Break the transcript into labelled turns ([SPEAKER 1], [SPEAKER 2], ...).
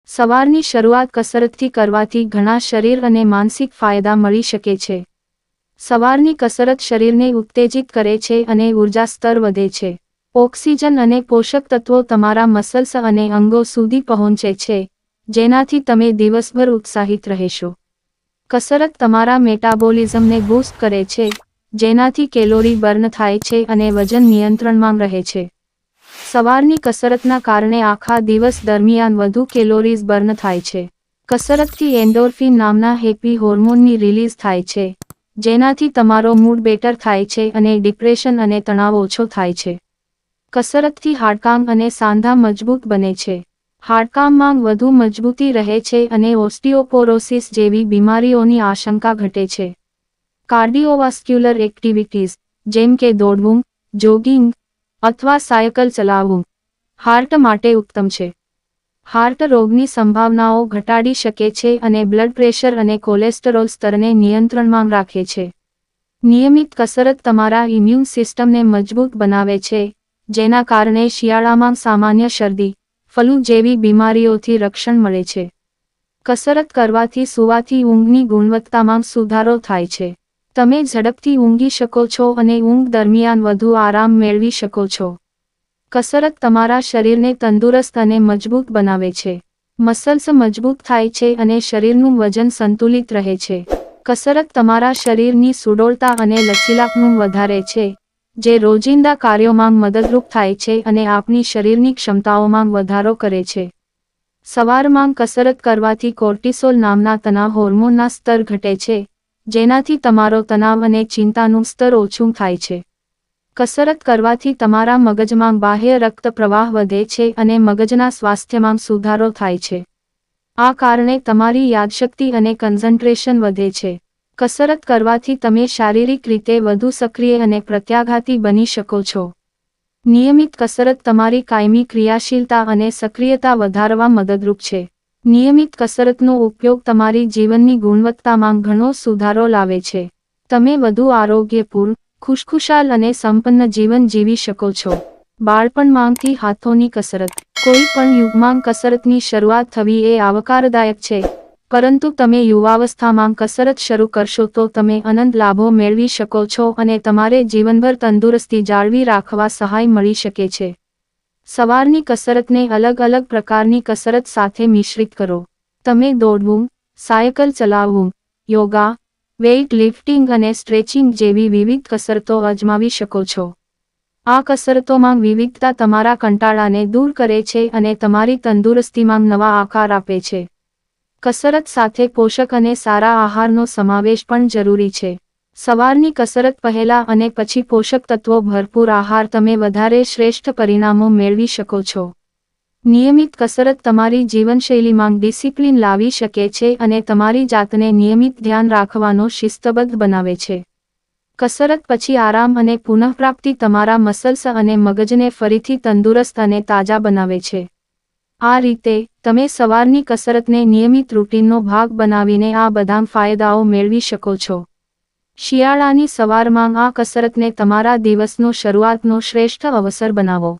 [SPEAKER 1] સવારની શરૂઆત કસરતથી કરવાથી ઘણા શરીર અને માનસિક ફાયદા મળી શકે છે. સવારની કસરત શરીરને ઉત્તેજિત કરે છે અને ઉર્જા સ્તર વધે છે. ઓક્સિજન અને પોષક તત્વો તમારા મસલ્સ અને અંગો સુધી પહોંચે છે, જેનાથી તમે દિવસભર ઉત્સાહિત રહેશો. કસરત તમારા મેટાબોલિઝમને બૂસ્ટ કરે છે, જેનાથી કેલોરી બર્ન થાય છે અને વજન નિયંત્રણમાં રહે છે. સવારની કસરતના કારણે આખા દિવસ દરમિયાન વધુ કેલોરીઝ બર્ન થાય છે. કસરતથી એન્ડોર્ફિન નામના હેપી હોર્મોનની રિલીઝ થાય છે, જેનાથી તમારો મૂડ બેટર થાય છે અને ડિપ્રેશન અને તણાવ ઓછો થાય છે. કસરતથી હાડકાં અને સાંધા મજબૂત બને છે. હાડકાંમાં વધુ મજબૂતી રહે છે અને ઓસ્ટિયોપોરોસિસ જેવી બીમારીઓની આશંકા ઘટે છે. કાર્ડિયોવાસ્ક્યુલર એક્ટિવિટીઝ, જેમ કે દોડવું, જોગિંગ અથવા સાયકલ ચલાવવું, હાર્ટ માટે ઉત્તમ છે. હાર્ટ રોગની સંભાવનાઓ ઘટાડી શકે છે અને બ્લડ પ્રેશર અને કોલેસ્ટરોલ સ્તરને નિયંત્રણમાં રાખે છે. નિયમિત કસરત તમારા ઇમ્યુન સિસ્ટમને મજબૂત બનાવે છે, જેના કારણે શિયાળામાં સામાન્ય શરદી, ફલૂ જેવી બીમારીઓથી રક્ષણ મળે છે. કસરત કરવાથી સૂવાથી ઊંઘની ગુણવત્તામાં સુધારો થાય છે. તમે ઝડપથી ઊંઘી શકો છો અને ઊંઘ દરમિયાન વધુ આરામ મેળવી શકો છો. કસરત તમારા શરીરને તંદુરસ્ત અને મજબૂત બનાવે છે. મસલ્સ મજબૂત થાય છે અને શરીરનું વજન સંતુલિત રહે છે. કસરત તમારા શરીરની સુડોળતા અને લચીલાપણું વધારે છે, જે રોજિંદા કાર્યોમાં મદદરૂપ થાય છે અને આપણી શરીરની ક્ષમતાઓમાં વધારો કરે છે. સવારમાં કસરત કરવાથી કોર્ટિસોલ નામના તણાવ હોર્મોનના સ્તર ઘટે છે, જેનાથી તમારો તણાવ અને ચિંતાનું સ્તર ઓછું થાય છે. કસરત કરવાથી તમારા મગજમાં બાહ્ય રક્ત પ્રવાહ વધે છે અને મગજના સ્વાસ્થ્યમાં સુધારો થાય છે. આ કારણે તમારી યાદશક્તિ અને કન્સન્ટ્રેશન વધે છે. કસરત કરવાથી તમે શારીરિક રીતે વધુ સક્રિય અને પ્રત્યાઘાતી બની શકો છો. નિયમિત કસરત તમારી કાયમી ક્રિયાશીલતા અને સક્રિયતા વધારવા મદદરૂપ છે. નિયમિત કસરતનો ઉપયોગ તમારી જીવનની ગુણવત્તામાં ઘણો સુધારો લાવે છે. તમે વધુ આરોગ્યપૂર્ણ, ખુશખુશાલ અને સંપન્ન જીવન જીવી શકો છો. બાળપણમાંથી હાથોની કસરત. કોઈ પણ યુગમાં કસરતની શરૂઆત થવી એ આવકારદાયક છે, પરંતુ તમે યુવાવસ્થામાં કસરત શરૂ કરશો તો તમે અનંત લાભો મેળવી શકો છો અને તમારે જીવનભર તંદુરસ્તી જાળવી રાખવા સહાય મળી શકે છે. સવારની કસરતને અલગ અલગ પ્રકારની કસરત સાથે મિશ્રિત કરો. તમે દોડવું, સાયકલ ચલાવવું, યોગા, વેઇટ લિફ્ટિંગ અને સ્ટ્રેચિંગ જેવી વિવિધ કસરતો અજમાવી શકો છો. આ કસરતોમાં વિવિધતા તમારા કંટાળાને દૂર કરે છે અને તમારી તંદુરસ્તીમાં નવા આકાર આપે છે. કસરત સાથે પોષક અને સારા આહારનો સમાવેશ પણ જરૂરી છે. સવારની કસરત પહેલા અને પછી પોષક તત્વો ભરપૂર આહાર તમે વધારે શ્રેષ્ઠ પરિણામો મેળવી શકો છો. નિયમિત કસરત તમારી જીવનશૈલીમાં ડિસિપ્લિન લાવી શકે છે અને તમારી જાતને નિયમિત ધ્યાન રાખવાનો શિસ્તબદ્ધ બનાવે છે. કસરત પછી આરામ અને પુનઃપ્રાપ્તિ તમારા મસલ્સ અને મગજને ફરીથી તંદુરસ્ત અને તાજા બનાવે છે. આ રીતે, તમે સવારની કસરતને નિયમિત રૂટીનનો ભાગ બનાવીને આ બધા ફાયદાઓ મેળવી શકો છો. શિયાળાની સવારમાં આ કસરતને તમારા દિવસનો શરૂઆતનો શ્રેષ્ઠ અવસર બનાવો.